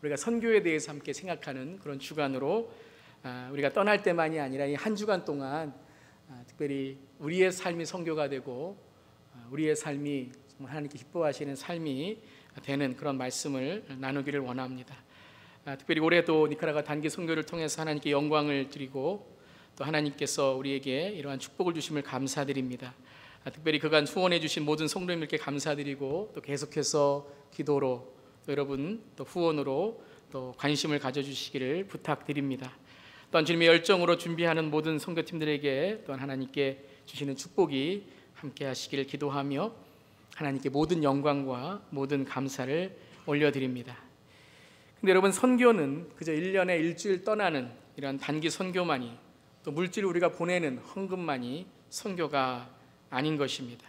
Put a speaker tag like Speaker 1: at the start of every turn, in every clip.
Speaker 1: 우리가 선교에 대해서 함께 생각하는 그런 주간으로 우리가 떠날 때만이 아니라 이 한 주간 동안 특별히 우리의 삶이 선교가 되고 우리의 삶이 정말 하나님께 기뻐하시는 삶이 되는 그런 말씀을 나누기를 원합니다. 특별히 올해도 니카라과 단기 선교를 통해서 하나님께 영광을 드리고 또 하나님께서 우리에게 이러한 축복을 주심을 감사드립니다. 특별히 그간 후원해 주신 모든 성도님들께 감사드리고 또 계속해서 기도로 또 여러분 또 후원으로 또 관심을 가져주시기를 부탁드립니다. 또한 주님의 열정으로 준비하는 모든 선교팀들에게 또한 하나님께 주시는 축복이 함께 하시기를 기도하며 하나님께 모든 영광과 모든 감사를 올려드립니다. 근데 여러분, 선교는 그저 1년에 일주일 떠나는 이런 단기 선교만이, 또 물질을 우리가 보내는 헌금만이 선교가 아닌 것입니다.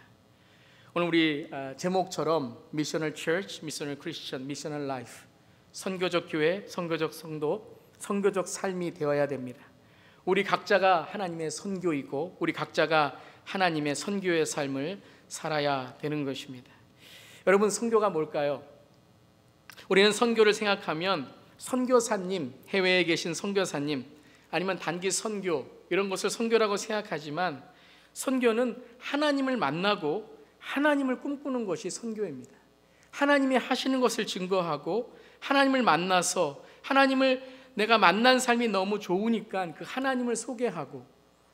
Speaker 1: 오늘 우리 제목처럼 미셔널 처치, 미셔널 크리스천, 미셔널 라이프, 선교적 교회, 선교적 성도, 선교적 삶이 되어야 됩니다. 우리 각자가 하나님의 선교이고 우리 각자가 하나님의 선교의 삶을 살아야 되는 것입니다. 여러분, 선교가 뭘까요? 우리는 선교를 생각하면 선교사님, 해외에 계신 선교사님, 아니면 단기 선교, 이런 것을 선교라고 생각하지만 선교는 하나님을 만나고 하나님을 꿈꾸는 것이 선교입니다. 하나님이 하시는 것을 증거하고 하나님을 만나서 하나님을 내가 만난 삶이 너무 좋으니까 그 하나님을 소개하고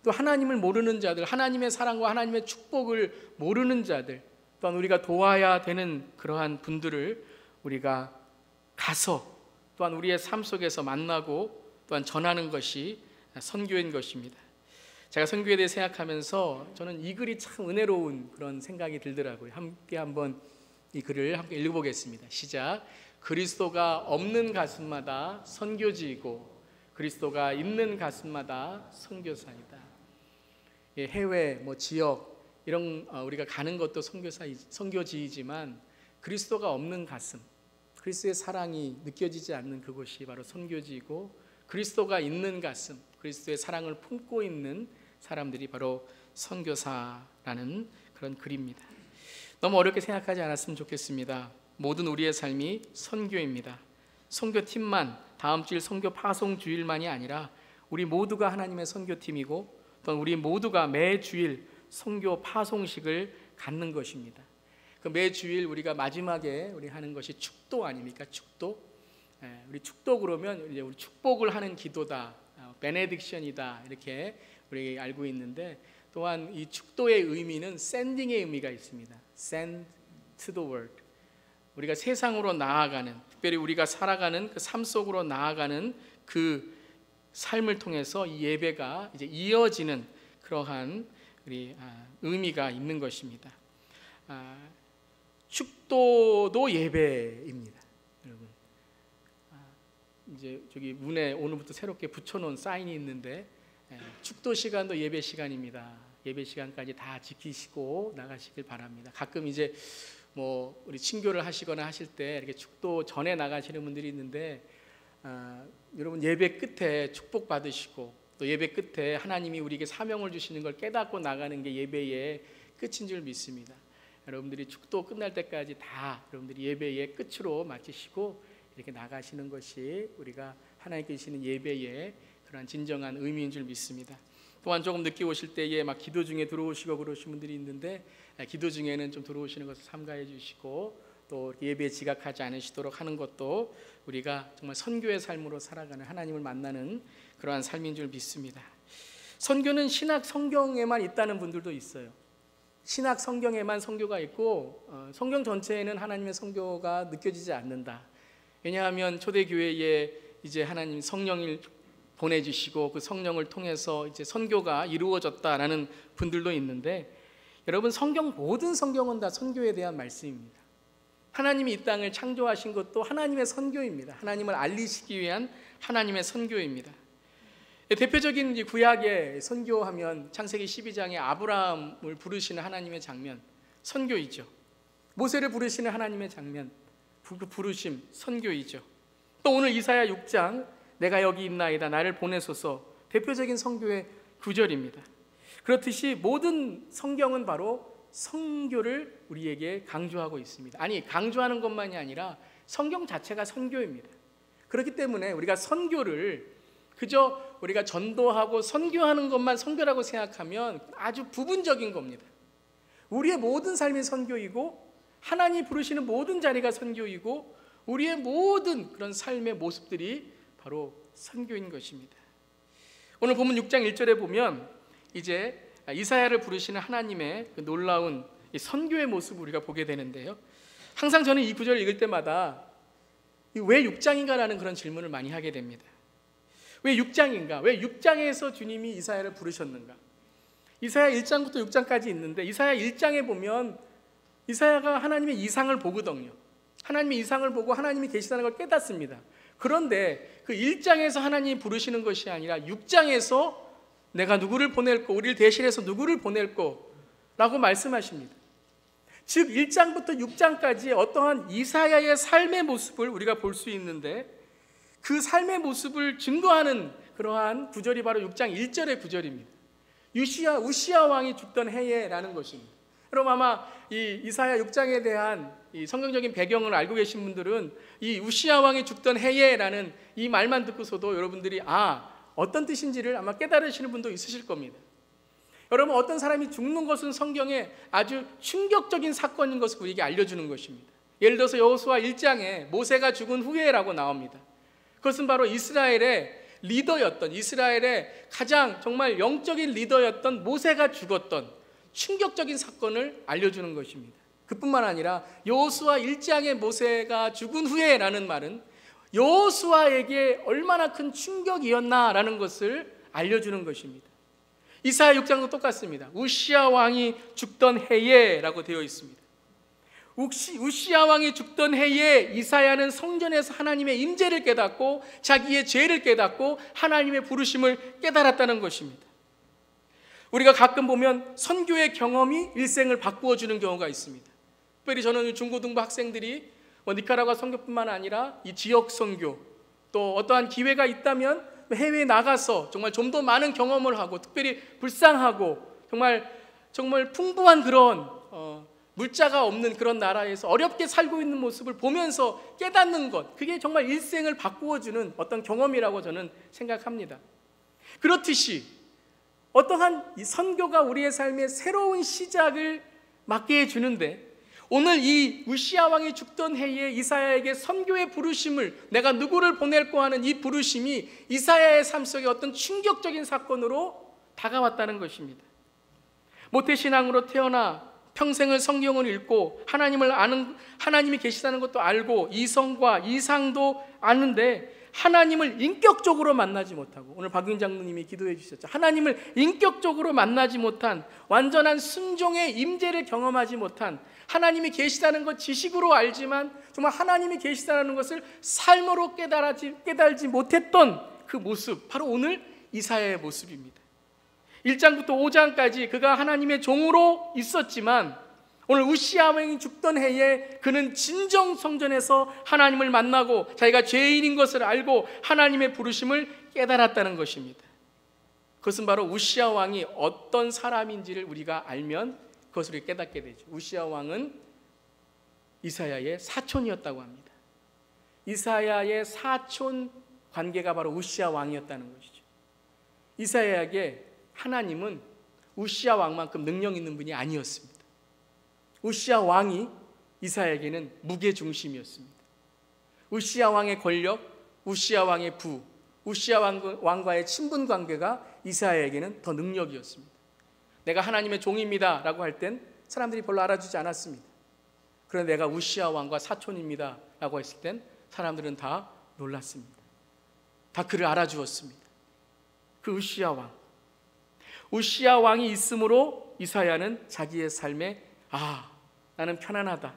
Speaker 1: 또 하나님을 모르는 자들, 하나님의 사랑과 하나님의 축복을 모르는 자들, 또한 우리가 도와야 되는 그러한 분들을 우리가 가서 또한 우리의 삶 속에서 만나고 또한 전하는 것이 선교인 것입니다. 제가 선교에 대해 생각하면서 저는 이 글이 참 은혜로운 그런 생각이 들더라고요. 함께 한번 이 글을 함께 읽어보겠습니다. 시작. 그리스도가 없는 가슴마다 선교지이고 그리스도가 있는 가슴마다 선교사이다. 해외, 지역 이런 우리가 가는 것도 선교지이지만 그리스도가 없는 가슴, 그리스도의 사랑이 느껴지지 않는 그곳이 바로 선교지이고 그리스도가 있는 가슴, 그리스도의 사랑을 품고 있는 사람들이 바로 선교사라는 그런 글입니다. 너무 어렵게 생각하지 않았으면 좋겠습니다. 모든 우리의 삶이 선교입니다. 선교팀만, 다음 주일 선교 파송 주일만이 아니라 우리 모두가 하나님의 선교팀이고 또 우리 모두가 매주일 선교 파송식을 갖는 것입니다. 그 매주일 우리가 마지막에 우리 하는 것이 축도 아닙니까? 축도. 우리 축도 그러면 이제 우리 축복을 하는 기도다, 베네딕션이다 이렇게 우리 알고 있는데, 또한 이 축도의 의미는 sending의 의미가 있습니다. Send to the world. 우리가 세상으로 나아가는, 특별히 우리가 살아가는 그 삶 속으로 나아가는 그 삶을 통해서 이 예배가 이제 이어지는 그러한 우리 의미가 있는 것입니다. 축도도 예배입니다, 여러분. 이제 저기 문에 오늘부터 새롭게 붙여놓은 사인이 있는데 축도 시간도 예배 시간입니다. 예배 시간까지 다 지키시고 나가시길 바랍니다. 가끔 이제 우리 친교를 하시거나 하실 때 이렇게 축도 전에 나가시는 분들이 있는데 여러분, 예배 끝에 축복 받으시고 또 예배 끝에 하나님이 우리에게 사명을 주시는 걸 깨닫고 나가는 게 예배의 끝인 줄 믿습니다. 여러분들이 축도 끝날 때까지 다 여러분들이 예배의 끝으로 마치시고 이렇게 나가시는 것이 우리가 하나님께 주시는 예배의 그러한 진정한 의미인 줄 믿습니다. 또한 조금 늦게 오실 때에 막 기도 중에 들어오시고 그러신 분들이 있는데 기도 중에는 좀 들어오시는 것을 삼가해 주시고 또 예배에 지각하지 않으시도록 하는 것도 우리가 정말 선교의 삶으로 살아가는, 하나님을 만나는 그러한 삶인 줄 믿습니다. 선교는 신약 성경에만 있다는 분들도 있어요. 신약 성경에만 선교가 있고 성경 전체에는 하나님의 선교가 느껴지지 않는다. 왜냐하면 초대교회에 이제 하나님 성령을 보내주시고 그 성령을 통해서 이제 선교가 이루어졌다라는 분들도 있는데, 여러분, 모든 성경은 다 선교에 대한 말씀입니다. 하나님이 이 땅을 창조하신 것도 하나님의 선교입니다. 하나님을 알리시기 위한 하나님의 선교입니다. 대표적인 구약의 선교하면 창세기 12장에 아브라함을 부르시는 하나님의 장면, 선교이죠. 모세를 부르시는 하나님의 장면, 그 부르심, 선교이죠. 또 오늘 이사야 6장 내가 여기 있나이다 나를 보내소서, 대표적인 선교의 구절입니다. 그렇듯이 모든 성경은 바로 선교를 우리에게 강조하고 있습니다. 아니, 강조하는 것만이 아니라 성경 자체가 선교입니다. 그렇기 때문에 우리가 선교를 그저 우리가 전도하고 선교하는 것만 선교라고 생각하면 아주 부분적인 겁니다. 우리의 모든 삶이 선교이고 하나님이 부르시는 모든 자리가 선교이고 우리의 모든 그런 삶의 모습들이 바로 선교인 것입니다. 오늘 본문 6장 1절에 보면 이제 이사야를 부르시는 하나님의 그 놀라운 이 선교의 모습을 우리가 보게 되는데요. 항상 저는 이 구절을 읽을 때마다 왜 6장인가라는 그런 질문을 많이 하게 됩니다. 왜 6장인가? 왜 6장에서 주님이 이사야를 부르셨는가? 이사야 1장부터 6장까지 있는데 이사야 1장에 보면 이사야가 하나님의 이상을 보거든요. 하나님의 이상을 보고 하나님이 계시다는 걸 깨닫습니다. 그런데 그 1장에서 하나님이 부르시는 것이 아니라 6장에서 내가 누구를 보낼고 우리를 대신해서 누구를 보낼고 라고 말씀하십니다. 즉 1장부터 6장까지 어떠한 이사야의 삶의 모습을 우리가 볼 수 있는데 그 삶의 모습을 증거하는 그러한 구절이 바로 6장 1절의 구절입니다. 우시야 왕이 죽던 해에라는 것입니다. 여러분 아마 이 이사야 6장에 대한 이 성경적인 배경을 알고 계신 분들은 이 우시야 왕이 죽던 해에라는 이 말만 듣고서도 여러분들이 어떤 뜻인지를 아마 깨달으시는 분도 있으실 겁니다. 여러분 어떤 사람이 죽는 것은 성경에 아주 충격적인 사건인 것을 우리에게 알려주는 것입니다. 예를 들어서 여호수아 1장에 모세가 죽은 후에라고 나옵니다. 그것은 바로 이스라엘의 리더였던 이스라엘의 가장 정말 영적인 리더였던 모세가 죽었던 충격적인 사건을 알려주는 것입니다. 그뿐만 아니라 여호수아 1장에 모세가 죽은 후에라는 말은 여호수아에게 얼마나 큰 충격이었나라는 것을 알려주는 것입니다. 이사야 6장도 똑같습니다. 우시야 왕이 죽던 해에라고 되어 있습니다. 우시야 왕이 죽던 해에 이사야는 성전에서 하나님의 임재를 깨닫고 자기의 죄를 깨닫고 하나님의 부르심을 깨달았다는 것입니다. 우리가 가끔 보면 선교의 경험이 일생을 바꾸어 주는 경우가 있습니다. 특별히 저는 중고등부 학생들이 니카라과 선교뿐만 아니라 이 지역 선교 또 어떠한 기회가 있다면 해외에 나가서 정말 좀 더 많은 경험을 하고 특별히 불쌍하고 정말 풍부한 그런 물자가 없는 그런 나라에서 어렵게 살고 있는 모습을 보면서 깨닫는 것, 그게 정말 일생을 바꾸어주는 어떤 경험이라고 저는 생각합니다. 그렇듯이 어떠한 이 선교가 우리의 삶의 새로운 시작을 맞게 해주는데 오늘 이 우시야 왕이 죽던 해에 이사야에게 선교의 부르심을 내가 누구를 보낼고 하는 이 부르심이 이사야의 삶 속에 어떤 충격적인 사건으로 다가왔다는 것입니다. 모태신앙으로 태어나 평생을 성경을 읽고 하나님을 아는 하나님이 계시다는 것도 알고 이성과 이상도 아는데 하나님을 인격적으로 만나지 못하고 오늘 박윤 장로님이 기도해 주셨죠. 하나님을 인격적으로 만나지 못한 완전한 순종의 임재를 경험하지 못한 하나님이 계시다는 것 지식으로 알지만 정말 하나님이 계시다는 것을 삶으로 깨달지 못했던 그 모습 바로 오늘 이사야의 모습입니다. 1장부터 5장까지 그가 하나님의 종으로 있었지만 오늘 우시야 왕이 죽던 해에 그는 진정 성전에서 하나님을 만나고 자기가 죄인인 것을 알고 하나님의 부르심을 깨달았다는 것입니다. 그것은 바로 우시야 왕이 어떤 사람인지를 우리가 알면 그것을 깨닫게 되죠. 우시야 왕은 이사야의 사촌이었다고 합니다. 이사야의 사촌 관계가 바로 우시야 왕이었다는 것이죠. 이사야에게 하나님은 우시야 왕만큼 능력 있는 분이 아니었습니다. 우시야 왕이 이사야에게는 무게중심이었습니다. 우시야 왕의 권력, 우시야 왕의 부, 우시야 왕과의 친분 관계가 이사야에게는 더 능력이었습니다. 내가 하나님의 종입니다 라고 할 땐 사람들이 별로 알아주지 않았습니다. 그런데 내가 우시야 왕과 사촌입니다 라고 했을 땐 사람들은 다 놀랐습니다. 다 그를 알아주었습니다. 그 우시야 왕이 있으므로 이사야는 자기의 삶에 나는 편안하다.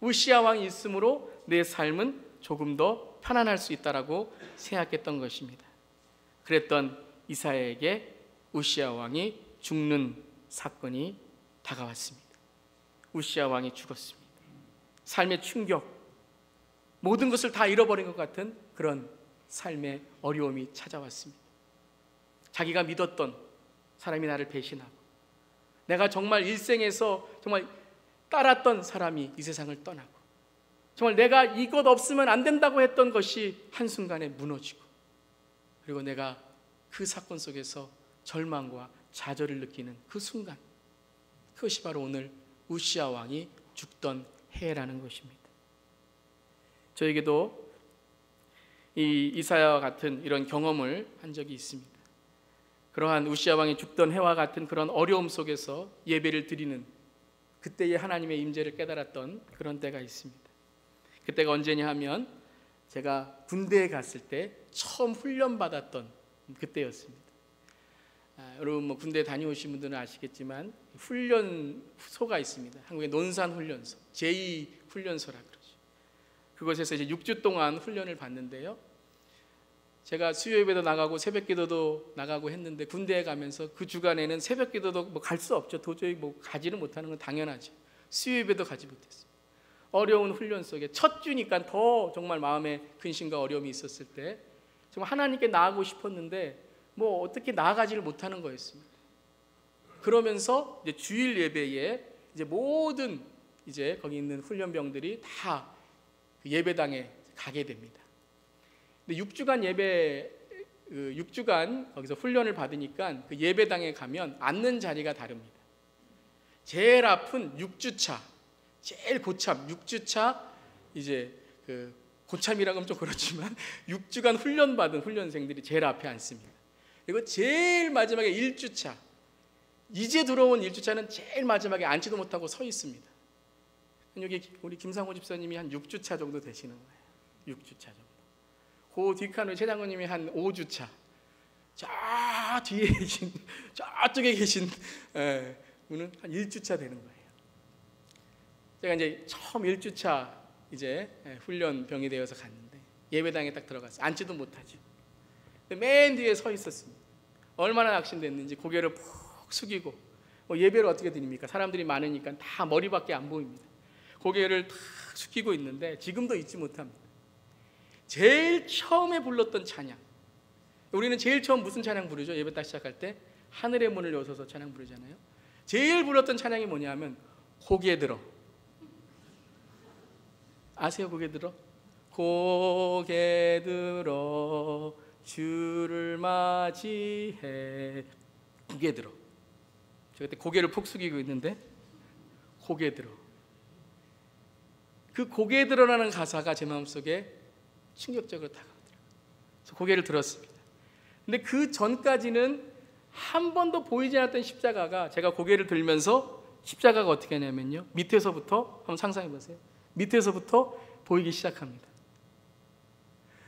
Speaker 1: 우시야 왕이 있으므로 내 삶은 조금 더 편안할 수 있다라고 생각했던 것입니다. 그랬던 이사야에게 우시야 왕이 죽는 사건이 다가왔습니다. 우시야 왕이 죽었습니다. 삶의 충격, 모든 것을 다 잃어버린 것 같은 그런 삶의 어려움이 찾아왔습니다. 자기가 믿었던 사람이 나를 배신하고 내가 정말 일생에서 정말 따랐던 사람이 이 세상을 떠나고 정말 내가 이것 없으면 안 된다고 했던 것이 한순간에 무너지고, 그리고 내가 그 사건 속에서 절망과 좌절을 느끼는 그 순간, 그것이 바로 오늘 우시야 왕이 죽던 해라는 것입니다. 저에게도 이 이사야와 같은 이런 경험을 한 적이 있습니다. 그러한 우시야 왕이 죽던 해와 같은 그런 어려움 속에서 예배를 드리는 그때의 하나님의 임재를 깨달았던 그런 때가 있습니다. 그때가 언제냐 하면 제가 군대에 갔을 때 처음 훈련받았던 그때였습니다. 여러분 군대 다녀오신 분들은 아시겠지만 훈련소가 있습니다. 한국의 논산훈련소, 제2훈련소라 그러죠. 그곳에서 이제 6주 동안 훈련을 받는데요. 제가 수요예배도 나가고 새벽기도도 나가고 했는데, 군대에 가면서 그 주간에는 새벽기도도 갈 수 없죠. 도저히 가지를 못하는 건 당연하죠. 수요예배도 가지 못했어요. 어려운 훈련 속에 첫 주니까 더 정말 마음에 근심과 어려움이 있었을 때 정말 하나님께 나아가고 싶었는데 어떻게 나아가지를 못하는 거였습니다. 그러면서 이제 주일 예배에 이제 모든 이제 거기 있는 훈련병들이 다 예배당에 가게 됩니다. 근데 6주간 6주간 거기서 훈련을 받으니까 그 예배당에 가면 앉는 자리가 다릅니다. 제일 아픈 6주차, 제일 고참 6주차, 이제 그 고참이라고 하면 좀 그렇지만 6주간 훈련받은 훈련생들이 제일 앞에 앉습니다. 그리고 제일 마지막에 1주차, 이제 들어온 1주차는 제일 마지막에 앉지도 못하고 서 있습니다. 여기 우리 김상호 집사님이 한 6주차 정도 되시는 거예요. 6주차 정도. 그 뒷칸으로 최 장로님이 한 5주차. 저 뒤에 계신, 저쪽에 계신 분은 한 1주차 되는 거예요. 제가 이제 처음 1주차 이제 훈련병이 되어서 갔는데 예배당에 딱 들어갔어요. 앉지도 못하죠. 맨 뒤에 서 있었습니다. 얼마나 낙심됐는지 고개를 푹 숙이고, 예배를 어떻게 드립니까? 사람들이 많으니까 다 머리밖에 안 보입니다. 고개를 탁 숙이고 있는데 지금도 잊지 못합니다. 제일 처음에 불렀던 찬양, 우리는 제일 처음 무슨 찬양 부르죠? 예배 딱 시작할 때 하늘의 문을 여서서 찬양 부르잖아요. 제일 불렀던 찬양이 뭐냐면 고개 들어. 아세요? 고개 들어? 고개 들어 주를 맞이해. 고개 들어. 저 그때 고개를 푹 숙이고 있는데 고개 들어. 그 고개 들어라는 가사가 제 마음속에 충격적으로 다가오더라고요. 그래서 고개를 들었습니다. 근데 그 전까지는 한 번도 보이지 않았던 십자가가, 제가 고개를 들면서 십자가가 어떻게 하냐면요, 밑에서부터 한번 상상해 보세요. 밑에서부터 보이기 시작합니다.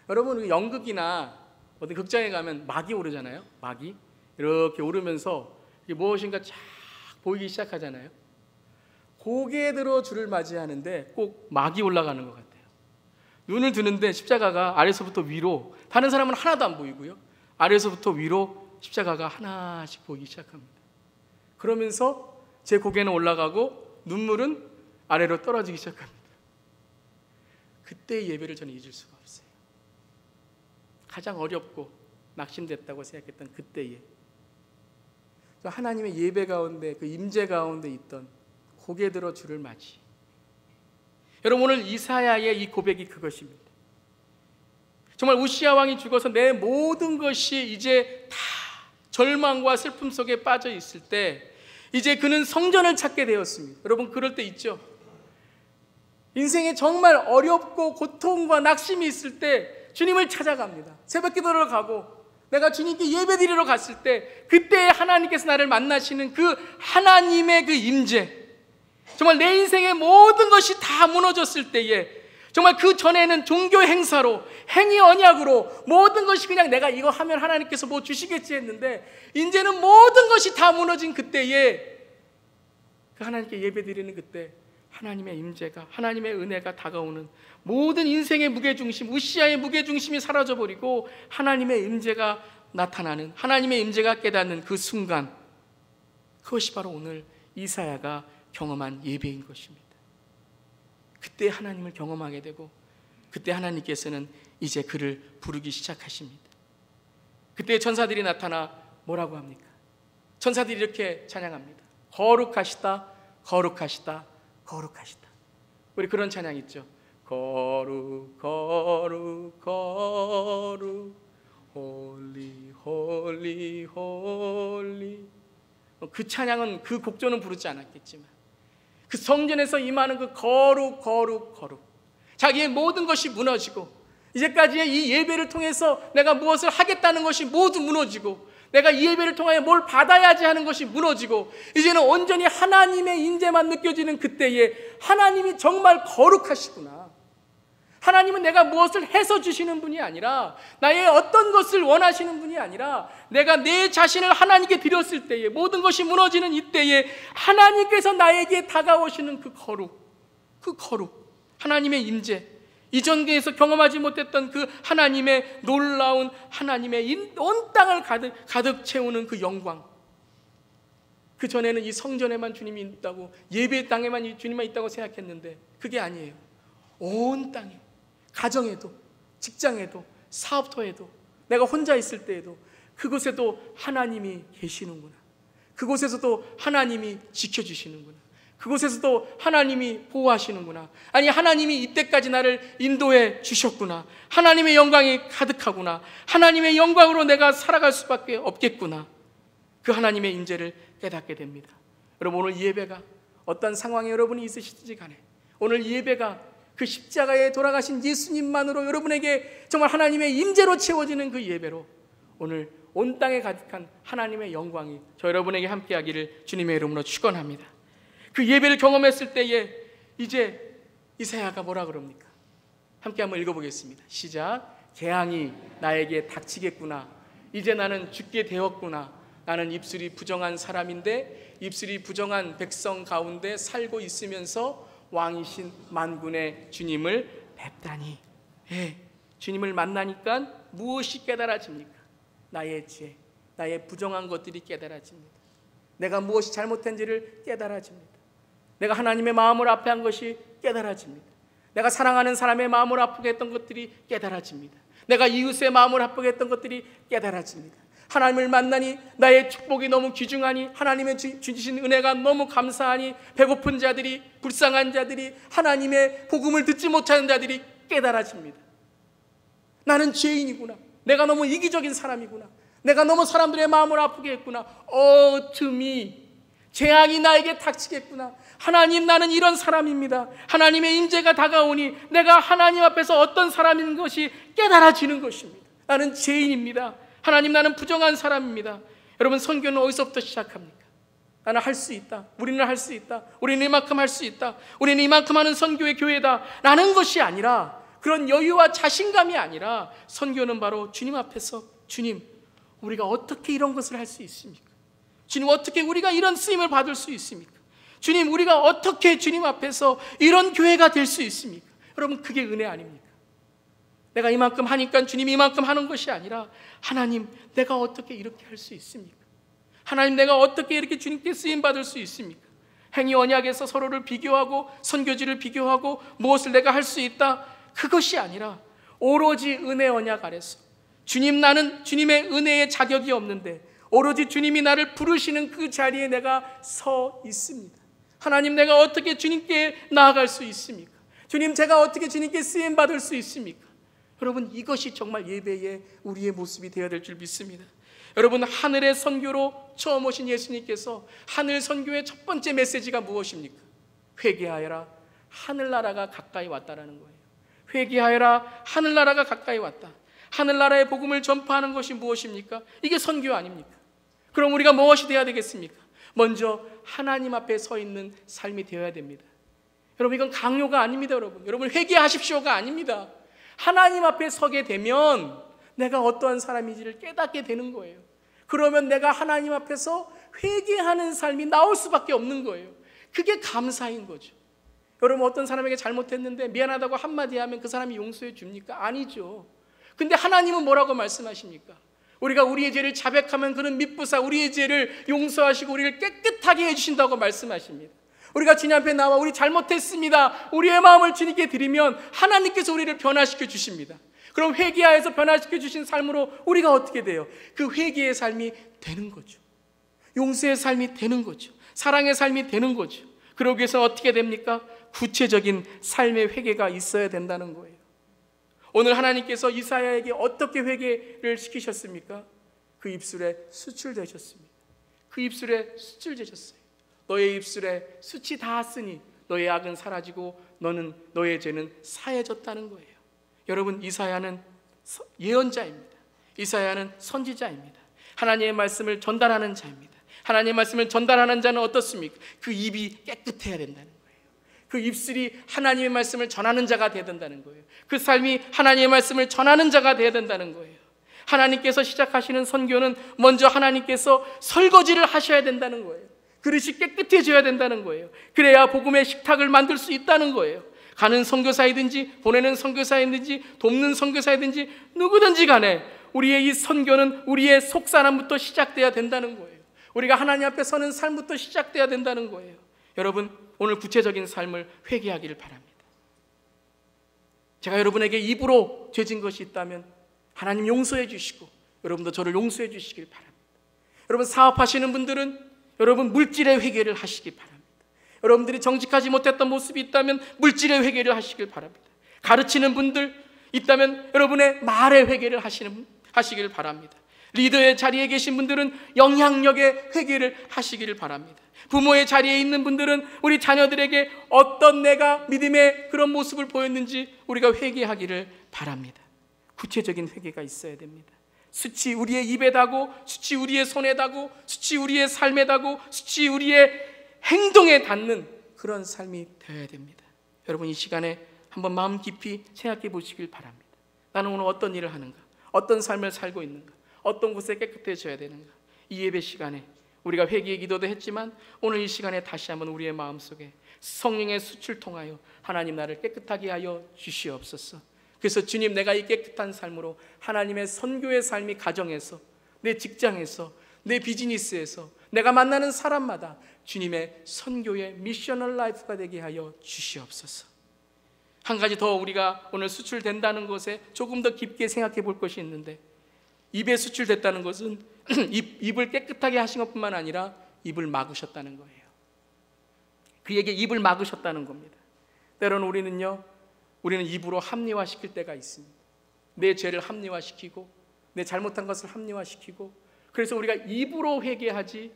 Speaker 1: 여러분 연극이나 어떤 극장에 가면 막이 오르잖아요. 막이 이렇게 오르면서 이게 무엇인가 쫙 보이기 시작하잖아요. 고개 들어 주를 맞이하는데 꼭 막이 올라가는 것 같아요. 눈을 드는데 십자가가 아래서부터 위로, 다른 사람은 하나도 안 보이고요, 아래서부터 위로 십자가가 하나씩 보이기 시작합니다. 그러면서 제 고개는 올라가고 눈물은 아래로 떨어지기 시작합니다. 그때의 예배를 저는 잊을 수가 없어요. 가장 어렵고 낙심됐다고 생각했던 그때의 하나님의 예배 가운데, 그 임재 가운데 있던 고개 들어 주를 맞이. 여러분 오늘 이사야의 이 고백이 그것입니다. 정말 우시야 왕이 죽어서 내 모든 것이 이제 다 절망과 슬픔 속에 빠져 있을 때 이제 그는 성전을 찾게 되었습니다. 여러분 그럴 때 있죠. 인생에 정말 어렵고 고통과 낙심이 있을 때 주님을 찾아갑니다. 새벽 기도를 가고 내가 주님께 예배드리러 갔을 때 그때 하나님께서 나를 만나시는 그 하나님의 그 임재, 정말 내 인생의 모든 것이 다 무너졌을 때에, 정말 그 전에는 종교 행사로, 행위 언약으로 모든 것이 그냥 내가 이거 하면 하나님께서 뭐 주시겠지 했는데 이제는 모든 것이 다 무너진 그때에, 그 하나님께 예배드리는 그때 하나님의 임재가, 하나님의 은혜가 다가오는, 모든 인생의 무게중심, 우시아의 무게중심이 사라져버리고 하나님의 임재가 나타나는, 하나님의 임재가 깨닫는 그 순간, 그것이 바로 오늘 이사야가 경험한 예배인 것입니다. 그때 하나님을 경험하게 되고 그때 하나님께서는 이제 그를 부르기 시작하십니다. 그때 천사들이 나타나 뭐라고 합니까? 천사들이 이렇게 찬양합니다. 거룩하시다, 거룩하시다, 거룩하시다. 우리 그런 찬양 있죠. 거룩 거룩 거룩 홀리 홀리 홀리. 그 찬양은, 그 곡조는 부르지 않았겠지만 그 성전에서 임하는 그 거룩 거룩 거룩, 자기의 모든 것이 무너지고 이제까지의 이 예배를 통해서 내가 무엇을 하겠다는 것이 모두 무너지고 내가 이 예배를 통하여 뭘 받아야지 하는 것이 무너지고 이제는 온전히 하나님의 인재만 느껴지는 그때에 하나님이 정말 거룩하시구나, 하나님은 내가 무엇을 해서 주시는 분이 아니라, 나의 어떤 것을 원하시는 분이 아니라, 내가 내 자신을 하나님께 드렸을 때에, 모든 것이 무너지는 이때에 하나님께서 나에게 다가오시는 그 거룩, 하나님의 임재, 이전에서 경험하지 못했던 그 하나님의 놀라운, 하나님의 온 땅을 가득 채우는 그 영광. 그 전에는 이 성전에만 주님이 있다고, 예배 땅에만 주님만 있다고 생각했는데 그게 아니에요. 온 땅에, 가정에도, 직장에도, 사업터에도, 내가 혼자 있을 때에도 그곳에도 하나님이 계시는구나, 그곳에서도 하나님이 지켜주시는구나, 그곳에서도 하나님이 보호하시는구나, 아니 하나님이 이때까지 나를 인도해 주셨구나, 하나님의 영광이 가득하구나, 하나님의 영광으로 내가 살아갈 수밖에 없겠구나, 그 하나님의 임재를 깨닫게 됩니다. 여러분, 오늘 예배가 어떤 상황에 여러분이 있으시든지 간에 오늘 예배가 그 십자가에 돌아가신 예수님만으로 여러분에게 정말 하나님의 임재로 채워지는 그 예배로 오늘 온 땅에 가득한 하나님의 영광이 저 여러분에게 함께하기를 주님의 이름으로 축원합니다. 그 예배를 경험했을 때에 이제 이사야가 뭐라 그럽니까? 함께 한번 읽어보겠습니다. 시작. 재앙이 나에게 닥치겠구나, 이제 나는 죽게 되었구나, 나는 입술이 부정한 사람인데 입술이 부정한 백성 가운데 살고 있으면서 왕이신 만군의 주님을 뵙다니. 주님을 만나니까 무엇이 깨달아집니까? 나의 죄, 나의 부정한 것들이 깨달아집니다. 내가 무엇이 잘못한지를 깨달아집니다. 내가 하나님의 마음을 아프게 한 것이 깨달아집니다. 내가 사랑하는 사람의 마음을 아프게 했던 것들이 깨달아집니다. 내가 이웃의 마음을 아프게 했던 것들이 깨달아집니다. 하나님을 만나니 나의 축복이 너무 귀중하니, 하나님의 주신 은혜가 너무 감사하니, 배고픈 자들이, 불쌍한 자들이, 하나님의 복음을 듣지 못하는 자들이 깨달아집니다. 나는 죄인이구나, 내가 너무 이기적인 사람이구나, 내가 너무 사람들의 마음을 아프게 했구나, 어둠이, 재앙이 나에게 닥치겠구나, 하나님 나는 이런 사람입니다, 하나님의 임재가 다가오니 내가 하나님 앞에서 어떤 사람인 것이 깨달아지는 것입니다. 나는 죄인입니다, 하나님 나는 부정한 사람입니다. 여러분, 선교는 어디서부터 시작합니까? 나는 할 수 있다, 우리는 할 수 있다, 우리는 이만큼 할 수 있다, 우리는 이만큼 하는 선교의 교회다 라는 것이 아니라, 그런 여유와 자신감이 아니라, 선교는 바로 주님 앞에서, 주님 우리가 어떻게 이런 것을 할 수 있습니까? 주님 어떻게 우리가 이런 쓰임을 받을 수 있습니까? 주님 우리가 어떻게 주님 앞에서 이런 교회가 될 수 있습니까? 여러분, 그게 은혜 아닙니까? 내가 이만큼 하니까 주님이 이만큼 하는 것이 아니라, 하나님 내가 어떻게 이렇게 할 수 있습니까? 하나님 내가 어떻게 이렇게 주님께 쓰임받을 수 있습니까? 행위 언약에서 서로를 비교하고 선교지를 비교하고 무엇을 내가 할 수 있다, 그것이 아니라 오로지 은혜 언약 아래서, 주님 나는 주님의 은혜에 자격이 없는데 오로지 주님이 나를 부르시는 그 자리에 내가 서 있습니다. 하나님 내가 어떻게 주님께 나아갈 수 있습니까? 주님 제가 어떻게 주님께 쓰임받을 수 있습니까? 여러분, 이것이 정말 예배의 우리의 모습이 되어야 될 줄 믿습니다. 여러분, 하늘의 선교로 처음 오신 예수님께서 하늘 선교의 첫 번째 메시지가 무엇입니까? 회개하여라, 하늘나라가 가까이 왔다라는 거예요. 회개하여라, 하늘나라가 가까이 왔다. 하늘나라의 복음을 전파하는 것이 무엇입니까? 이게 선교 아닙니까? 그럼 우리가 무엇이 되어야 되겠습니까? 먼저 하나님 앞에 서 있는 삶이 되어야 됩니다. 여러분, 이건 강요가 아닙니다. 여러분 회개하십시오가 아닙니다. 하나님 앞에 서게 되면 내가 어떠한 사람인지를 깨닫게 되는 거예요. 그러면 내가 하나님 앞에서 회개하는 삶이 나올 수밖에 없는 거예요. 그게 감사인 거죠. 여러분, 어떤 사람에게 잘못했는데 미안하다고 한마디 하면 그 사람이 용서해 줍니까? 아니죠. 근데 하나님은 뭐라고 말씀하십니까? 우리가 우리의 죄를 자백하면 그는 미쁘사 우리의 죄를 용서하시고 우리를 깨끗하게 해주신다고 말씀하십니다. 우리가 주님 앞에 나와 우리 잘못했습니다, 우리의 마음을 주님께 드리면 하나님께서 우리를 변화시켜 주십니다. 그럼 회개하여서 변화시켜 주신 삶으로 우리가 어떻게 돼요? 그 회개의 삶이 되는 거죠. 용서의 삶이 되는 거죠. 사랑의 삶이 되는 거죠. 그러기 위해서 어떻게 됩니까? 구체적인 삶의 회개가 있어야 된다는 거예요. 오늘 하나님께서 이사야에게 어떻게 회개를 시키셨습니까? 그 입술에 숯을 대셨습니다. 그 입술에 숯을 대셨어요. 너의 입술에 숯이 닿았으니 너의 악은 사라지고 너의 죄는 사해졌다는 거예요. 여러분, 이사야는 예언자입니다. 이사야는 선지자입니다. 하나님의 말씀을 전달하는 자입니다. 하나님의 말씀을 전달하는 자는 어떻습니까? 그 입이 깨끗해야 된다는 거예요. 그 입술이 하나님의 말씀을 전하는 자가 되어야 된다는 거예요. 그 삶이 하나님의 말씀을 전하는 자가 되어야 된다는 거예요. 하나님께서 시작하시는 선교는 먼저 하나님께서 설거지를 하셔야 된다는 거예요. 그릇이 깨끗해져야 된다는 거예요. 그래야 복음의 식탁을 만들 수 있다는 거예요. 가는 선교사이든지 보내는 선교사이든지 돕는 선교사이든지 누구든지 간에 우리의 이 선교는 우리의 속사람부터 시작돼야 된다는 거예요. 우리가 하나님 앞에 서는 삶부터 시작돼야 된다는 거예요. 여러분, 오늘 구체적인 삶을 회개하기를 바랍니다. 제가 여러분에게 입으로 죄진 것이 있다면 하나님 용서해 주시고 여러분도 저를 용서해 주시길 바랍니다. 여러분, 사업하시는 분들은 여러분 물질의 회개를 하시기 바랍니다. 여러분들이 정직하지 못했던 모습이 있다면 물질의 회개를 하시길 바랍니다. 가르치는 분들 있다면 여러분의 말의 회개를 하시길 바랍니다. 리더의 자리에 계신 분들은 영향력의 회개를 하시기를 바랍니다. 부모의 자리에 있는 분들은 우리 자녀들에게 어떤 내가 믿음의 그런 모습을 보였는지 우리가 회개하기를 바랍니다. 구체적인 회개가 있어야 됩니다. 숯이 우리의 입에 닿고, 숯이 우리의 손에 닿고, 숯이 우리의 삶에 닿고, 숯이 우리의 행동에 닿는 그런 삶이 되어야 됩니다. 여러분, 이 시간에 한번 마음 깊이 생각해 보시길 바랍니다. 나는 오늘 어떤 일을 하는가? 어떤 삶을 살고 있는가? 어떤 곳에 깨끗해져야 되는가? 이 예배 시간에 우리가 회개의 기도도 했지만 오늘 이 시간에 다시 한번 우리의 마음속에 성령의 숯을 통하여 하나님 나를 깨끗하게 하여 주시옵소서. 그래서 주님, 내가 이 깨끗한 삶으로 하나님의 선교의 삶이 가정에서, 내 직장에서, 내 비즈니스에서, 내가 만나는 사람마다 주님의 선교의 미셔널 라이프가 되게 하여 주시옵소서. 한 가지 더 우리가 오늘 수출된다는 것에 조금 더 깊게 생각해 볼 것이 있는데, 입에 수출됐다는 것은 입을 깨끗하게 하신 것뿐만 아니라 입을 막으셨다는 거예요. 그에게 입을 막으셨다는 겁니다. 때로는 우리는 입으로 합리화시킬 때가 있습니다. 내 죄를 합리화시키고 내 잘못한 것을 합리화시키고, 그래서 우리가 입으로 회개하지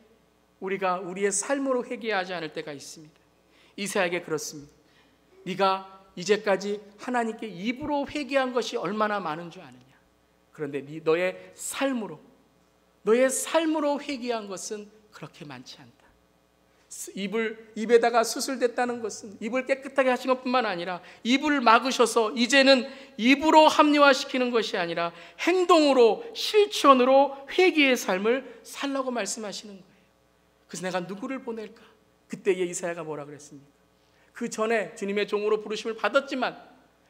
Speaker 1: 우리가 우리의 삶으로 회개하지 않을 때가 있습니다. 이사야에게 그렇습니다. 네가 이제까지 하나님께 입으로 회개한 것이 얼마나 많은 줄 아느냐? 그런데 너의 삶으로 회개한 것은 그렇게 많지 않다. 입에다가 수술됐다는 것은 입을 깨끗하게 하신 것뿐만 아니라 입을 막으셔서 이제는 입으로 합리화시키는 것이 아니라 행동으로, 실천으로 회개의 삶을 살라고 말씀하시는 거예요. 그래서 내가 누구를 보낼까? 그때에 이사야가 뭐라 그랬습니까? 그 전에 주님의 종으로 부르심을 받았지만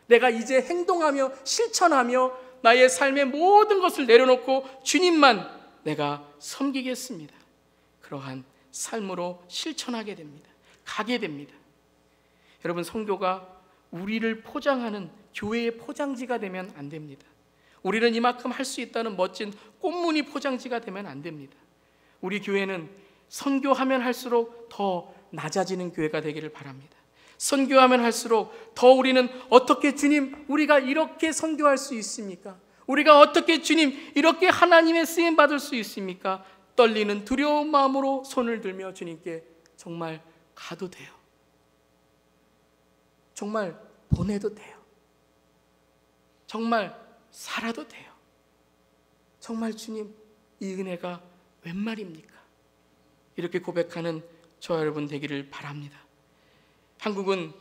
Speaker 1: 내가 이제 행동하며 실천하며 나의 삶의 모든 것을 내려놓고 주님만 내가 섬기겠습니다. 그러한 삶으로 실천하게 됩니다. 가게 됩니다. 여러분, 선교가 우리를 포장하는 교회의 포장지가 되면 안 됩니다. 우리는 이만큼 할 수 있다는 멋진 꽃무늬 포장지가 되면 안 됩니다. 우리 교회는 선교하면 할수록 더 낮아지는 교회가 되기를 바랍니다. 선교하면 할수록 더 우리는 어떻게 주님, 우리가 이렇게 선교할 수 있습니까? 우리가 어떻게 주님 이렇게 하나님의 쓰임 받을 수 있습니까? 떨리는 두려운 마음으로 손을 들며 주님께 정말 가도 돼요. 정말 보내도 돼요. 정말 살아도 돼요. 정말 주님, 이 은혜가 웬 말입니까? 이렇게 고백하는 저와 여러분 되기를 바랍니다. 한국은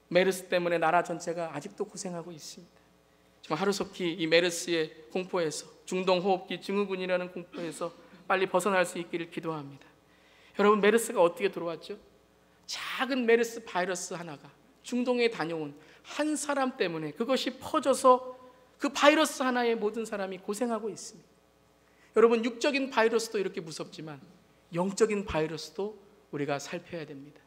Speaker 1: 메르스 때문에 나라 전체가 아직도 고생하고 있습니다. 정말 하루속히 이 메르스의 공포에서, 중동호흡기 증후군이라는 공포에서 빨리 벗어날 수 있기를 기도합니다. 여러분, 메르스가 어떻게 들어왔죠? 작은 메르스 바이러스 하나가 중동에 다녀온 한 사람 때문에 그것이 퍼져서 그 바이러스 하나에 모든 사람이 고생하고 있습니다. 여러분, 육적인 바이러스도 이렇게 무섭지만 영적인 바이러스도 우리가 살펴야 됩니다.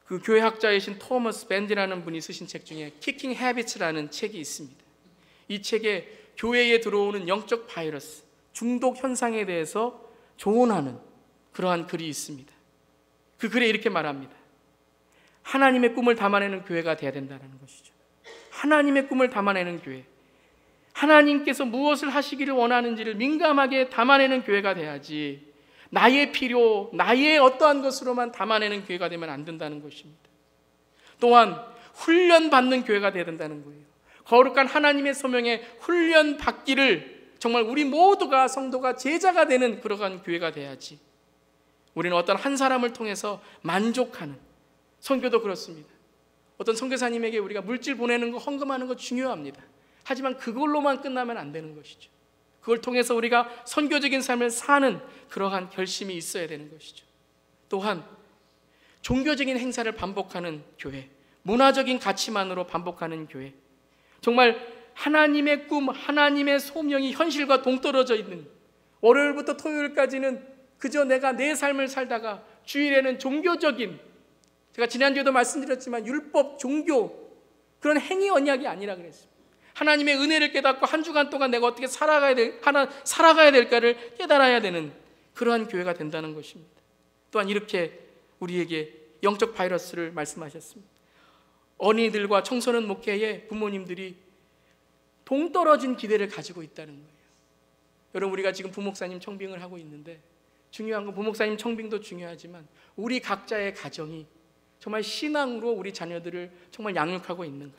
Speaker 1: 그 교회학자이신 토머스 밴디라는 분이 쓰신 책 중에 Kicking Habits라는 책이 있습니다. 이 책에 교회에 들어오는 영적 바이러스, 중독 현상에 대해서 조언하는 그러한 글이 있습니다. 그 글에 이렇게 말합니다. 하나님의 꿈을 담아내는 교회가 되어야 된다는 것이죠. 하나님의 꿈을 담아내는 교회, 하나님께서 무엇을 하시기를 원하는지를 민감하게 담아내는 교회가 돼야지 나의 필요, 나의 어떠한 것으로만 담아내는 교회가 되면 안 된다는 것입니다. 또한 훈련받는 교회가 되어야 된다는 거예요. 거룩한 하나님의 소명에 훈련받기를 정말 우리 모두가 성도가 제자가 되는 그러한 교회가 돼야지 우리는 어떤 한 사람을 통해서 만족하는, 선교도 그렇습니다. 어떤 선교사님에게 우리가 물질 보내는 거, 헌금하는 거 중요합니다. 하지만 그걸로만 끝나면 안 되는 것이죠. 그걸 통해서 우리가 선교적인 삶을 사는 그러한 결심이 있어야 되는 것이죠. 또한 종교적인 행사를 반복하는 교회, 문화적인 가치만으로 반복하는 교회, 정말 하나님의 꿈, 하나님의 소명이 현실과 동떨어져 있는, 월요일부터 토요일까지는 그저 내가 내 삶을 살다가 주일에는 종교적인, 제가 지난주에도 말씀드렸지만 율법, 종교, 그런 행위 언약이 아니라 그랬습니다. 하나님의 은혜를 깨닫고 한 주간 동안 내가 어떻게 살아가야 될까를 깨달아야 되는 그러한 교회가 된다는 것입니다. 또한 이렇게 우리에게 영적 바이러스를 말씀하셨습니다. 어린이들과 청소년 목회에 부모님들이 동떨어진 기대를 가지고 있다는 거예요. 여러분, 우리가 지금 부목사님 청빙을 하고 있는데 중요한 건 부목사님 청빙도 중요하지만 우리 각자의 가정이 정말 신앙으로 우리 자녀들을 정말 양육하고 있는가?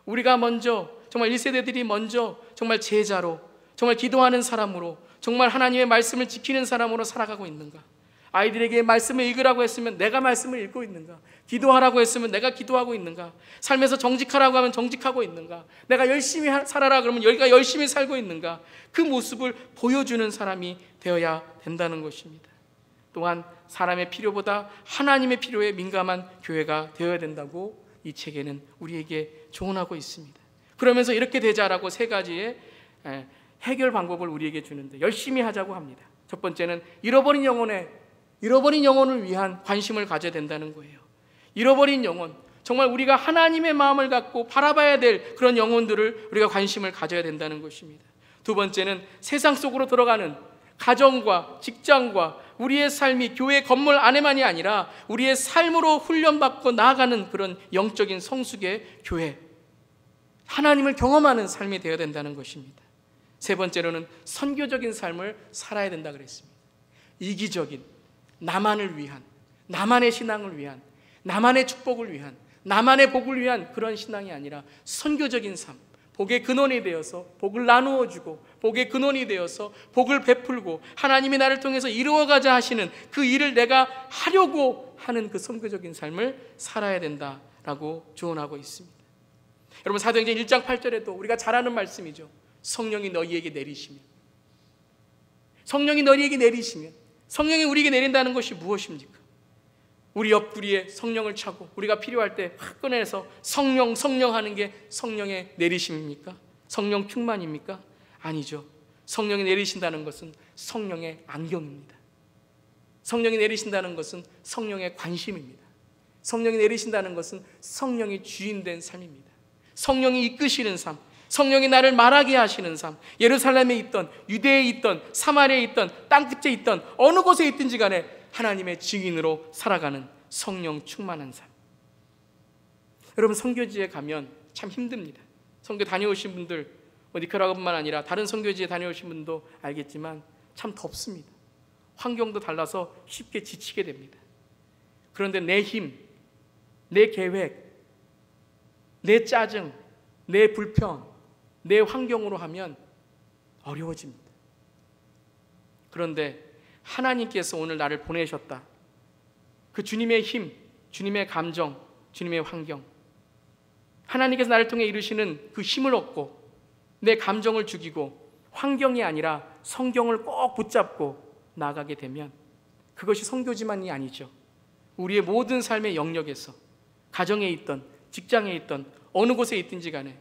Speaker 1: 우리가 먼저 정말 1세대들이 먼저 정말 제자로, 정말 기도하는 사람으로, 정말 하나님의 말씀을 지키는 사람으로 살아가고 있는가? 아이들에게 말씀을 읽으라고 했으면 내가 말씀을 읽고 있는가? 기도하라고 했으면 내가 기도하고 있는가? 삶에서 정직하라고 하면 정직하고 있는가? 내가 열심히 살아라 그러면 여기가 열심히 살고 있는가? 그 모습을 보여주는 사람이 되어야 된다는 것입니다. 또한 사람의 필요보다 하나님의 필요에 민감한 교회가 되어야 된다고 이 책에는 우리에게 조언하고 있습니다. 그러면서 이렇게 되자라고 세 가지의 해결 방법을 우리에게 주는데 열심히 하자고 합니다. 첫 번째는 잃어버린 영혼을 위한 관심을 가져야 된다는 거예요. 잃어버린 영혼, 정말 우리가 하나님의 마음을 갖고 바라봐야 될 그런 영혼들을 우리가 관심을 가져야 된다는 것입니다. 두 번째는 세상 속으로 들어가는 가정과 직장과 우리의 삶이 교회 건물 안에만이 아니라 우리의 삶으로 훈련받고 나아가는 그런 영적인 성숙의 교회, 하나님을 경험하는 삶이 되어야 된다는 것입니다. 세 번째로는 선교적인 삶을 살아야 된다 그랬습니다. 이기적인, 나만을 위한, 나만의 신앙을 위한, 나만의 축복을 위한, 나만의 복을 위한 그런 신앙이 아니라 선교적인 삶, 복의 근원이 되어서 복을 나누어 주고 복의 근원이 되어서 복을 베풀고 하나님이 나를 통해서 이루어가자 하시는 그 일을 내가 하려고 하는 그 선교적인 삶을 살아야 된다라고 조언하고 있습니다. 여러분, 사도행전 1장 8절에도 우리가 잘 아는 말씀이죠. 성령이 너희에게 내리시면, 성령이 너희에게 내리시면, 성령이 우리에게 내린다는 것이 무엇입니까? 우리 옆구리에 성령을 차고 우리가 필요할 때 확 꺼내서 성령 하는 게 성령의 내리심입니까? 성령 충만입니까? 아니죠. 성령이 내리신다는 것은 성령의 안경입니다. 성령이 내리신다는 것은 성령의 관심입니다. 성령이 내리신다는 것은 성령이 주인된 삶입니다. 성령이 이끄시는 삶, 성령이 나를 말하게 하시는 삶, 예루살렘에 있던, 유대에 있던, 사마리아에 있던, 땅끝에 있던, 어느 곳에 있든지 간에 하나님의 증인으로 살아가는 성령 충만한 삶. 여러분, 선교지에 가면 참 힘듭니다. 선교 다녀오신 분들, 니카라과뿐만 아니라 다른 선교지에 다녀오신 분도 알겠지만 참 덥습니다. 환경도 달라서 쉽게 지치게 됩니다. 그런데 내 힘, 내 계획, 내 짜증, 내 불평, 내 환경으로 하면 어려워집니다. 그런데 하나님께서 오늘 나를 보내셨다. 그 주님의 힘, 주님의 감정, 주님의 환경, 하나님께서 나를 통해 이루시는 그 힘을 얻고 내 감정을 죽이고 환경이 아니라 성경을 꼭 붙잡고 나아가게 되면 그것이 선교지만이 아니죠. 우리의 모든 삶의 영역에서 가정에 있던, 직장에 있던, 어느 곳에 있든지 간에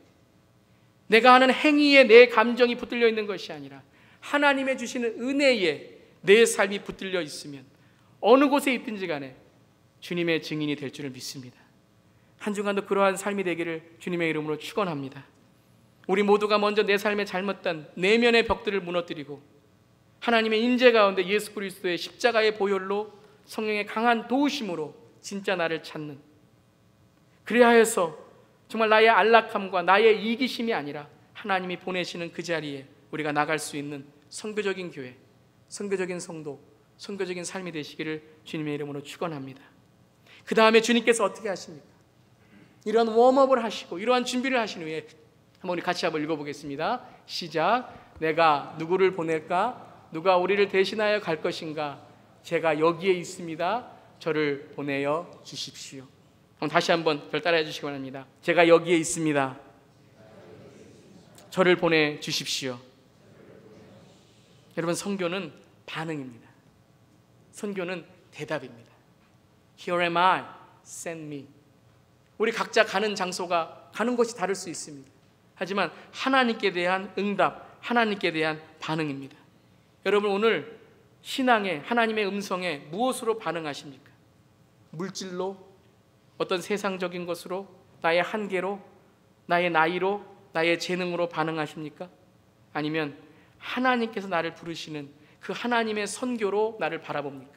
Speaker 1: 내가 하는 행위에 내 감정이 붙들려 있는 것이 아니라 하나님의 주시는 은혜에 내 삶이 붙들려 있으면 어느 곳에 있든지 간에 주님의 증인이 될 줄을 믿습니다. 한 주간도 그러한 삶이 되기를 주님의 이름으로 축원합니다. 우리 모두가 먼저 내 삶의 잘못된 내면의 벽들을 무너뜨리고 하나님의 임재 가운데 예수 그리스도의 십자가의 보혈로 성령의 강한 도우심으로 진짜 나를 찾는, 그래야 해서 정말 나의 안락함과 나의 이기심이 아니라 하나님이 보내시는 그 자리에 우리가 나갈 수 있는 선교적인 교회, 선교적인 성도, 선교적인 삶이 되시기를 주님의 이름으로 축원합니다. 그 다음에 주님께서 어떻게 하십니까? 이러한 웜업을 하시고 이러한 준비를 하신 후에 한번 우리 같이 한번 읽어보겠습니다. 시작. 내가 누구를 보낼까? 누가 우리를 대신하여 갈 것인가? 제가 여기에 있습니다. 저를 보내어 주십시오. 그럼 다시 한번 절 따라해 주시기 바랍니다. 제가 여기에 있습니다. 저를 보내 주십시오. 여러분, 선교는 반응입니다. 선교는 대답입니다. Here am I, send me. 우리 각자 가는 장소가, 가는 곳이 다를 수 있습니다. 하지만 하나님께 대한 응답, 하나님께 대한 반응입니다. 여러분, 오늘 신앙에, 하나님의 음성에 무엇으로 반응하십니까? 물질로? 어떤 세상적인 것으로? 나의 한계로? 나의 나이로? 나의 재능으로 반응하십니까? 아니면 하나님께서 나를 부르시는 그 하나님의 선교로 나를 바라봅니까?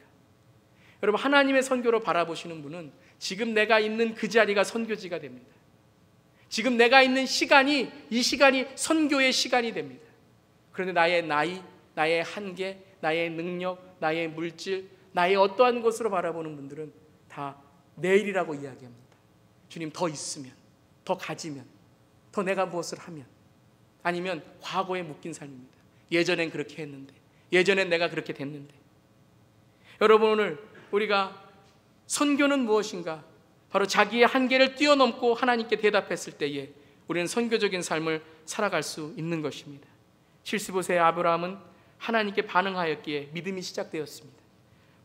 Speaker 1: 여러분, 하나님의 선교로 바라보시는 분은 지금 내가 있는 그 자리가 선교지가 됩니다. 지금 내가 있는 시간이, 이 시간이 선교의 시간이 됩니다. 그런데 나의 나이, 나의 한계, 나의 능력, 나의 물질, 나의 어떠한 것으로 바라보는 분들은 다 내일이라고 이야기합니다. 주님, 더 있으면, 더 가지면, 더 내가 무엇을 하면, 아니면 과거에 묶인 삶입니다. 예전엔 그렇게 했는데, 예전엔 내가 그렇게 됐는데. 여러분, 오늘 우리가 선교는 무엇인가? 바로 자기의 한계를 뛰어넘고 하나님께 대답했을 때에 우리는 선교적인 삶을 살아갈 수 있는 것입니다. 70세 아브라함은 하나님께 반응하였기에 믿음이 시작되었습니다.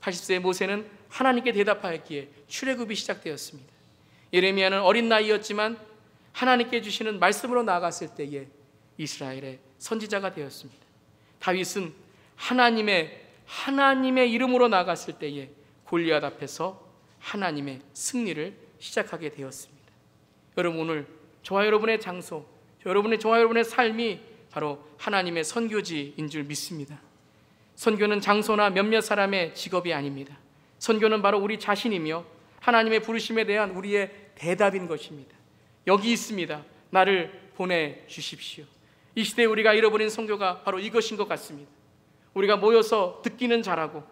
Speaker 1: 80세의 모세는 하나님께 대답하였기에 출애굽이 시작되었습니다. 예레미야는 어린 나이였지만 하나님께 주시는 말씀으로 나아갔을 때에 이스라엘의 선지자가 되었습니다. 다윗은 하나님의 이름으로 나아갔을 때에 골리앗 앞에서 하나님의 승리를 시작하게 되었습니다. 여러분, 오늘 저와 여러분의 장소, 저와 여러분의 삶이 바로 하나님의 선교지인 줄 믿습니다. 선교는 장소나 몇몇 사람의 직업이 아닙니다. 선교는 바로 우리 자신이며 하나님의 부르심에 대한 우리의 대답인 것입니다. 여기 있습니다. 나를 보내주십시오. 이 시대에 우리가 잃어버린 선교가 바로 이것인 것 같습니다. 우리가 모여서 듣기는 잘하고,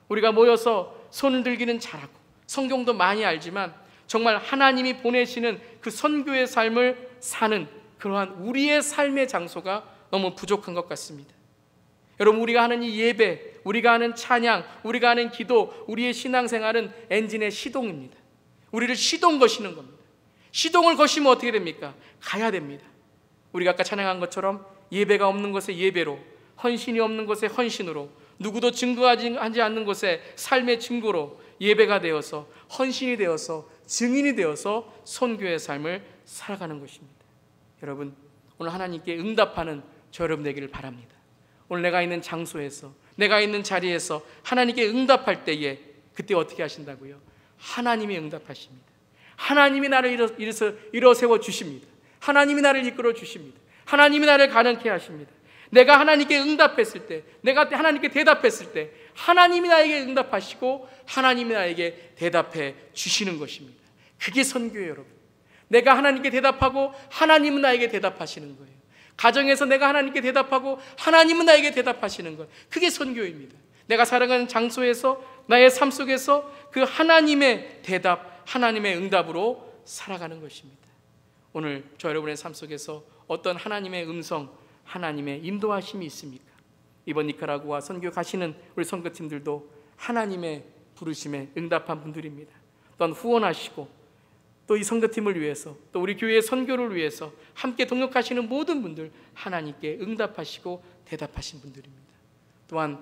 Speaker 1: 우리가 모여서 손을 들기는 잘하고, 성경도 많이 알지만 정말 하나님이 보내시는 그 선교의 삶을 사는 그러한 우리의 삶의 장소가 너무 부족한 것 같습니다. 여러분, 우리가 하는 이 예배, 우리가 하는 찬양, 우리가 하는 기도, 우리의 신앙생활은 엔진의 시동입니다. 우리를 시동 거시는 겁니다. 시동을 거시면 어떻게 됩니까? 가야 됩니다. 우리가 아까 찬양한 것처럼 예배가 없는 곳에 예배로, 헌신이 없는 곳에 헌신으로, 누구도 증거하지 않는 곳에 삶의 증거로 예배가 되어서, 헌신이 되어서, 증인이 되어서 선교의 삶을 살아가는 것입니다. 여러분, 오늘 하나님께 응답하는 저 여러분 되기를 바랍니다. 오늘 내가 있는 장소에서, 내가 있는 자리에서 하나님께 응답할 때에 그때 어떻게 하신다고요? 하나님이 응답하십니다. 하나님이 나를 일어세워 주십니다. 하나님이 나를 이끌어 주십니다. 하나님이 나를 가능케 하십니다. 내가 하나님께 응답했을 때, 내가 하나님께 대답했을 때 하나님이 나에게 응답하시고 하나님이 나에게 대답해 주시는 것입니다. 그게 선교예요, 여러분. 내가 하나님께 대답하고 하나님은 나에게 대답하시는 거예요. 가정에서 내가 하나님께 대답하고 하나님은 나에게 대답하시는 것, 그게 선교입니다. 내가 살아가는 장소에서, 나의 삶 속에서 그 하나님의 대답, 하나님의 응답으로 살아가는 것입니다. 오늘 저 여러분의 삶 속에서 어떤 하나님의 음성, 하나님의 인도하심이 있습니까? 이번 니카라구아 선교 가시는 우리 선교팀들도 하나님의 부르심에 응답한 분들입니다. 또한 후원하시고 또 이 선교팀을 위해서, 또 우리 교회의 선교를 위해서 함께 동역하시는 모든 분들 하나님께 응답하시고 대답하신 분들입니다. 또한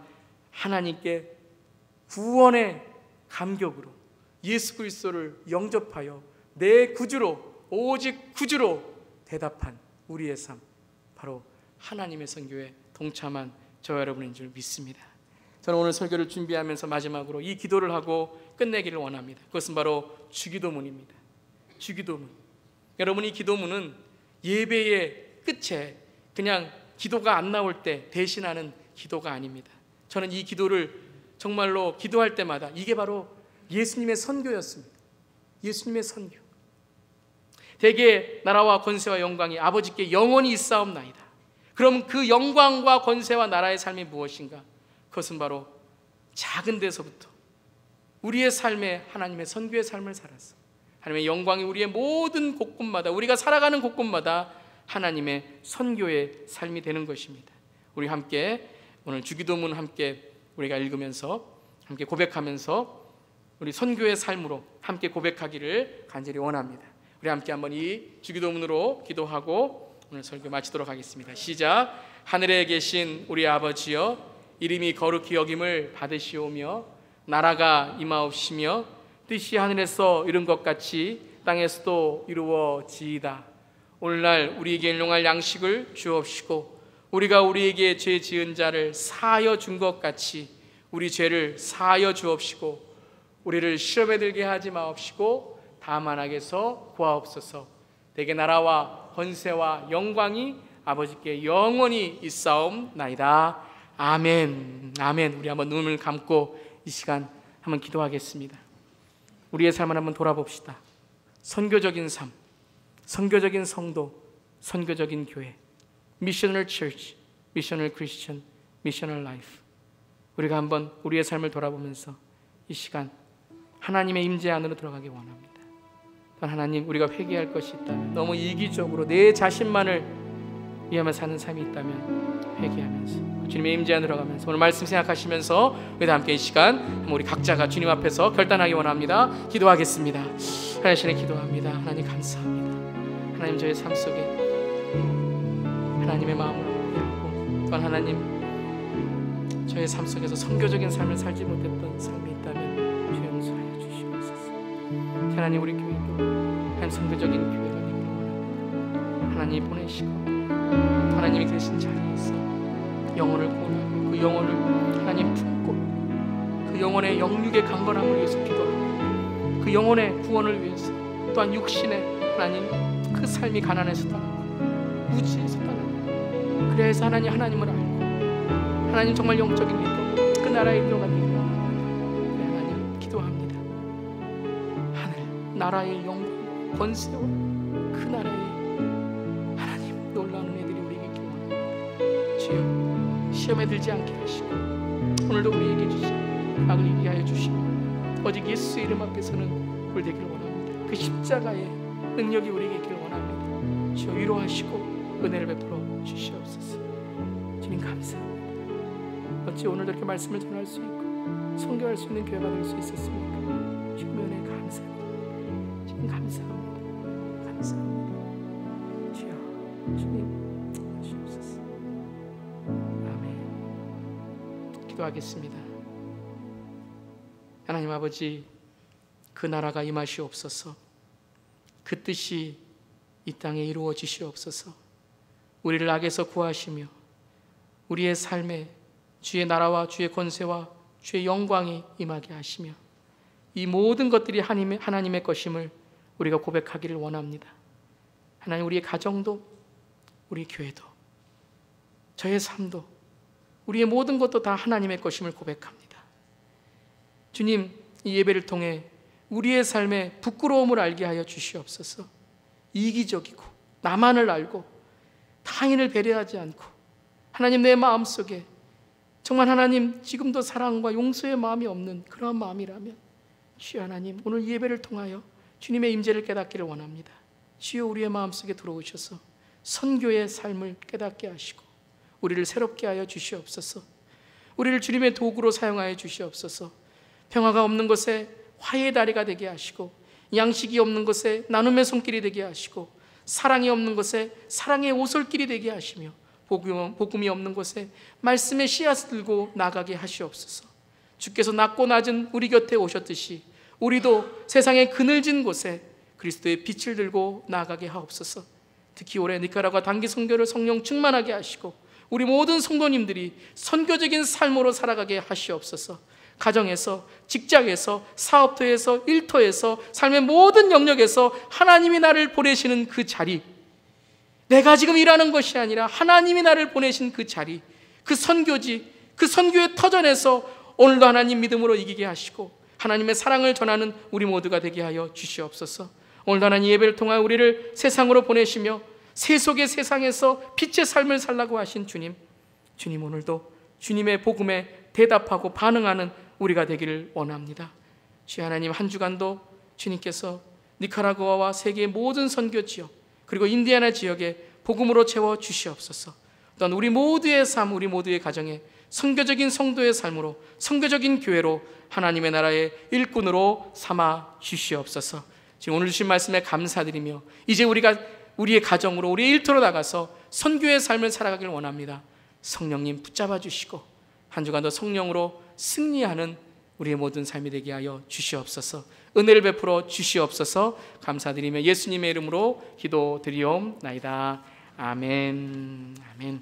Speaker 1: 하나님께 구원의 감격으로 예수 그리스도를 영접하여 내 구주로, 오직 구주로 대답한 우리의 삶, 바로 하나님의 선교에 동참한 저와 여러분인 줄 믿습니다. 저는 오늘 설교를 준비하면서 마지막으로 이 기도를 하고 끝내기를 원합니다. 그것은 바로 주기도문입니다. 주기도문. 여러분, 이 기도문은 예배의 끝에 그냥 기도가 안 나올 때 대신하는 기도가 아닙니다. 저는 이 기도를 정말로 기도할 때마다 이게 바로 예수님의 선교였습니다. 예수님의 선교. 대개 나라와 권세와 영광이 아버지께 영원히 있사옵나이다. 그럼 그 영광과 권세와 나라의 삶이 무엇인가? 그것은 바로 작은 데서부터 우리의 삶에 하나님의 선교의 삶을 살았어. 하나님의 영광이 우리의 모든 곳곳마다, 우리가 살아가는 곳곳마다 하나님의 선교의 삶이 되는 것입니다. 우리 함께 오늘 주기도문 함께 우리가 읽으면서 함께 고백하면서 우리 선교의 삶으로 함께 고백하기를 간절히 원합니다. 우리 함께 한번 이 주기도문으로 기도하고 오늘 설교 마치도록 하겠습니다. 시작. 하늘에 계신 우리 아버지여, 이름이 거룩히 여김을 받으시오며 나라가 임하옵시며 뜻이 하늘에서 이룬 것 같이 땅에서도 이루어지이다. 오늘날 우리에게 일용할 양식을 주옵시고 우리가 우리에게 죄 지은 자를 사하여 준 것 같이 우리 죄를 사하여 주옵시고 우리를 시험에 들게 하지 마옵시고 다만 악에서 구하옵소서. 대개 나라와 권세와 영광이 아버지께 영원히 있사옵나이다. 아멘. 아멘. 우리 한번 눈을 감고 이 시간 한번 기도하겠습니다. 우리의 삶을 한번 돌아봅시다. 선교적인 삶, 선교적인 성도, 선교적인 교회, 미셔널 처치, 미셔널 크리스천, 미셔널 라이프. 우리가 한번 우리의 삶을 돌아보면서 이 시간 하나님의 임재 안으로 들어가기 원합니다. 또 하나님, 우리가 회개할 것이 있다면, 너무 이기적으로 내 자신만을 위하며 사는 삶이 있다면 회개하면서 주님의 임재 안으로 들어가면서 오늘 말씀 생각하시면서 우리 함께 이 시간 우리 각자가 주님 앞에서 결단하기 원합니다. 기도하겠습니다. 하나님 기도합니다. 하나님 감사합니다. 하나님 저의 삶 속에 하나님의 마음으로 회개하고 또한 하나님 저의 삶 속에서 선교적인 삶을 살지 못했던 삶이 있다면 주 용서하여 주시옵소서. 하나님 우리 교회도 하나님 선교적인 교회가 되기를 원합니다. 하나님 보내시고 하나님이 계신 자리에서 영혼을 구원하고 그 영혼을 하나님 품고 그 영혼의 영육의 강건함을 위해서 기도하고 그 영혼의 구원을 위해서 또한 육신의 하나님 그 삶이 가난해서 떠나고 무지에서 떠나고 그래야 해서 하나님을 알고 하나님 정말 영적인 리더 그 나라의 리더가 되기를 원합니다. 그래 하나님 기도합니다. 하늘 나라의 영광 권세와 그 나라의 하나님 놀라운 은혜들이 우리에게 있기를 원합니다. 주여 시험에 들지 않게 하시고 오늘도 우리에게 주신 악을 이기하여 주시고 오직 예수의 이름 앞에서는 우리 되기를 원합니다. 그 십자가의 능력이 우리에게 있기를 원합니다. 주여 위로하시고 은혜를 베풀어 주시옵소서. 주님 감사합니다. 어찌 오늘도 이렇게 말씀을 전할 수 있고 선교할 수 있는 교회가 될 수 있었습니까? 주님의 은혜 감사합니다. 주님 감사합니다. 감사합니다. 주여 주님 기도하겠습니다. 하나님 아버지, 그 나라가 임하시옵소서. 그 뜻이 이 땅에 이루어지시옵소서. 우리를 악에서 구하시며 우리의 삶에 주의 나라와 주의 권세와 주의 영광이 임하게 하시며 이 모든 것들이 하나님의 것임을 우리가 고백하기를 원합니다. 하나님 우리의 가정도 우리 교회도 저의 삶도 우리의 모든 것도 다 하나님의 것임을 고백합니다. 주님, 이 예배를 통해 우리의 삶에 부끄러움을 알게 하여 주시옵소서. 이기적이고 나만을 알고 타인을 배려하지 않고 하나님 내 마음속에 정말 하나님 지금도 사랑과 용서의 마음이 없는 그런 마음이라면 주여 하나님 오늘 이 예배를 통하여 주님의 임재를 깨닫기를 원합니다. 주여 우리의 마음속에 들어오셔서 선교의 삶을 깨닫게 하시고 우리를 새롭게 하여 주시옵소서. 우리를 주님의 도구로 사용하여 주시옵소서. 평화가 없는 곳에 화해의 다리가 되게 하시고 양식이 없는 곳에 나눔의 손길이 되게 하시고 사랑이 없는 곳에 사랑의 오솔길이 되게 하시며 복음이 없는 곳에 말씀의 씨앗을 들고 나가게 하시옵소서. 주께서 낮고 낮은 우리 곁에 오셨듯이 우리도 세상의 그늘진 곳에 그리스도의 빛을 들고 나가게 하옵소서. 특히 올해 니카라과 단기 선교를 성령 충만하게 하시고 우리 모든 성도님들이 선교적인 삶으로 살아가게 하시옵소서. 가정에서, 직장에서, 사업터에서, 일터에서, 삶의 모든 영역에서 하나님이 나를 보내시는 그 자리, 내가 지금 일하는 것이 아니라 하나님이 나를 보내신 그 자리, 그 선교지, 그 선교의 터전에서 오늘도 하나님 믿음으로 이기게 하시고 하나님의 사랑을 전하는 우리 모두가 되게 하여 주시옵소서. 오늘도 하나님 예배를 통하여 우리를 세상으로 보내시며 세속의 세상에서 빛의 삶을 살라고 하신 주님, 주님 오늘도 주님의 복음에 대답하고 반응하는 우리가 되기를 원합니다. 주여 하나님, 한 주간도 주님께서 니카라구아와 세계의 모든 선교 지역 그리고 인디아나 지역에 복음으로 채워 주시옵소서. 또한 우리 모두의 삶, 우리 모두의 가정에 선교적인 성도의 삶으로, 선교적인 교회로 하나님의 나라의 일꾼으로 삼아 주시옵소서. 지금 오늘 주신 말씀에 감사드리며 이제 우리가 우리의 가정으로, 우리의 일터로 나가서 선교의 삶을 살아가길 원합니다. 성령님 붙잡아 주시고 한 주간도 성령으로 승리하는 우리의 모든 삶이 되게 하여 주시옵소서. 은혜를 베풀어 주시옵소서. 감사드리며 예수님의 이름으로 기도드리옵나이다. 아멘. 아멘.